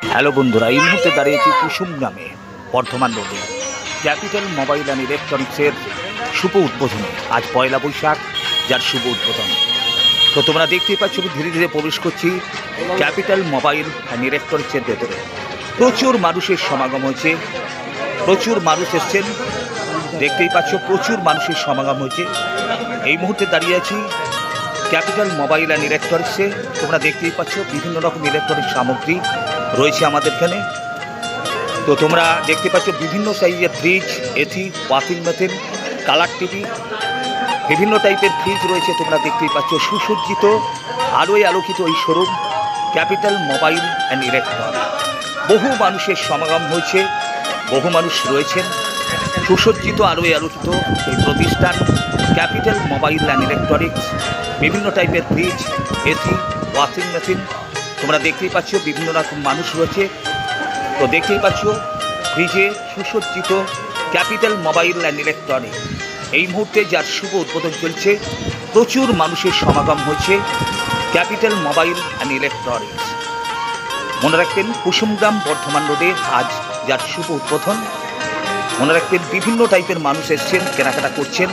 Hello বন্ধুরা, এই মুহূর্তে দাঁড়িয়েছি কুসুম গ্রামে, বর্ধমান রোডে ক্যাপিটাল মোবাইল অ্যান্ড ইলেকট্রনিক্সের শুভ উদ্বোধনে। আজ পয়লা বৈশাখ, যার শুভ উদ্বোধন। তো তোমরা দেখতেই পাচ্ছ, আমি ধীরে ধীরে প্রবেশ করছি ক্যাপিটাল মোবাইল অ্যান্ড ইলেকট্রনিক্সের ভেতরে। প্রচুর মানুষের সমাগম হয়েছে, প্রচুর মানুষ এসছেন, দেখতেই পাচ্ছ প্রচুর মানুষের সমাগম হয়েছে। এই মুহূর্তে দাঁড়িয়ে আছি ক্যাপিটাল মোবাইল অ্যান্ড ইলেকট্রনিক্সে। তোমরা দেখতেই পাচ্ছ বিভিন্ন রকম ইলেকট্রনিক সামগ্রী রয়েছে আমাদের এখানে। তো তোমরা দেখতে পাচ্ছ বিভিন্ন সাইজের fridge, AC, washing machine, colour TV, বিভিন্ন টাইপের ফ্রিজ রয়েছে। তোমরা দেখতেই পাচ্ছ সুসজ্জিত আলোয় আলোকিত এই showroom Capital Mobile and electronics. বহু মানুষের সমাগম হয়েছে, বহু মানুষ রয়েছেন। সুসজ্জিত আলোয় আলোকিত এই প্রতিষ্ঠান ক্যাপিটাল মোবাইল অ্যান্ড ইলেকট্রনিক্স। বিভিন্ন টাইপের ফ্রিজ, এসি, ওয়াশিং মেশিন তোমরা দেখতেই পাচ্ছ, বিভিন্ন রকম মানুষ রয়েছে। তো দেখতেই পাচ্ছ ফ্রিজে সুসজ্জিত ক্যাপিটাল মোবাইল অ্যান্ড ইলেকট্রনিক্স। এই মুহূর্তে যার শুভ উদ্বোধন চলছে, প্রচুর মানুষের সমাগম হয়েছে ক্যাপিটাল মোবাইল অ্যান্ড ইলেকট্রনিক্স। মনে রাখবেন, কুসুমগ্রাম, বর্ধমান রোডে আজ যার শুভ উদ্বোধন। মনে রাখবেন, বিভিন্ন টাইপের মানুষ এসছেন, কেনাকাটা করছেন।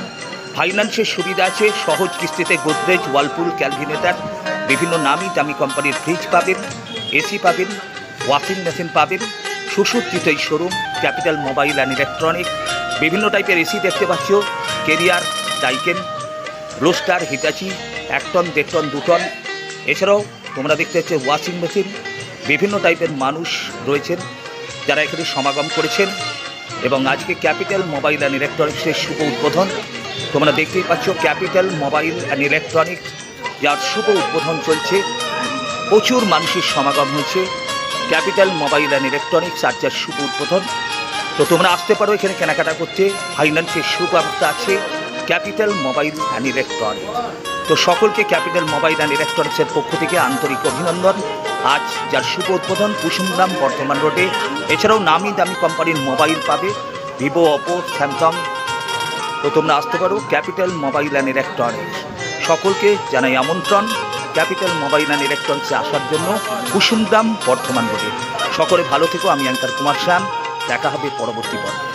ফাইন্যান্সের সুবিধা আছে, সহজ কিস্তিতে গোদরেজ, ওয়ালপুল, ক্যালভিনেটার, বিভিন্ন নামি দামি কোম্পানির ফ্রিজ পাবেন, এসি পাবেন, ওয়াশিং মেশিন পাবেন। সুসজ্জিত এই showroom Capital Mobile and Electronics. বিভিন্ন টাইপের এসি দেখতে পাচ্ছ, Carrier, Daikin, Blue Star, Hitachi, 1 ton, 1.5 ton, 2 ton. এছাড়াও তোমরা দেখতে পাচ্ছ ওয়াশিং মেশিন। বিভিন্ন টাইপের মানুষ রয়েছেন যারা এখানে সমাগম করেছেন। এবং আজকে ক্যাপিটাল মোবাইল অ্যান্ড ইলেকট্রনিক্সের শুভ উদ্বোধন। তোমরা দেখতেই পাচ্ছ ক্যাপিটাল মোবাইল অ্যান্ড ইলেকট্রনিক্স, যার শুভ উদ্বোধন চলছে। প্রচুর মানুষের সমাগম হয়েছে ক্যাপিটাল মোবাইল অ্যান্ড ইলেকট্রনিক্স, আর যার শুভ উদ্বোধন। তো তোমরা আসতে পারো এখানে কেনাকাটা করতে। ফাইন্যান্সের সুব্যবস্থা আছে ক্যাপিটাল মোবাইল অ্যান্ড ইলেকট্রনিক্স। তো সকলকে ক্যাপিটাল মোবাইল অ্যান্ড ইলেকট্রনিক্সের পক্ষ থেকে আন্তরিক অভিনন্দন। আজ যার শুভ উদ্বোধন কুসুমগ্রাম, বর্ধমান রোডে। এছাড়াও নামি দামি কোম্পানির মোবাইল পাবে, ভিভো, ওপো, স্যামসাং। তো তোমরা আসতে পারো ক্যাপিটাল মোবাইল অ্যান্ড ইলেকট্রনিক্স। সকলকে জানাই আমন্ত্রণ ক্যাপিটাল মোবাইল অ্যান্ড ইলেকট্রনিক্সে আসার জন্য, কুসুমগ্রাম, বর্ধমান রোডে। সকলে ভালো থেকো। আমি অ্যাঙ্কার কুমার শ্যাম। দেখা হবে পরবর্তী পর্বে।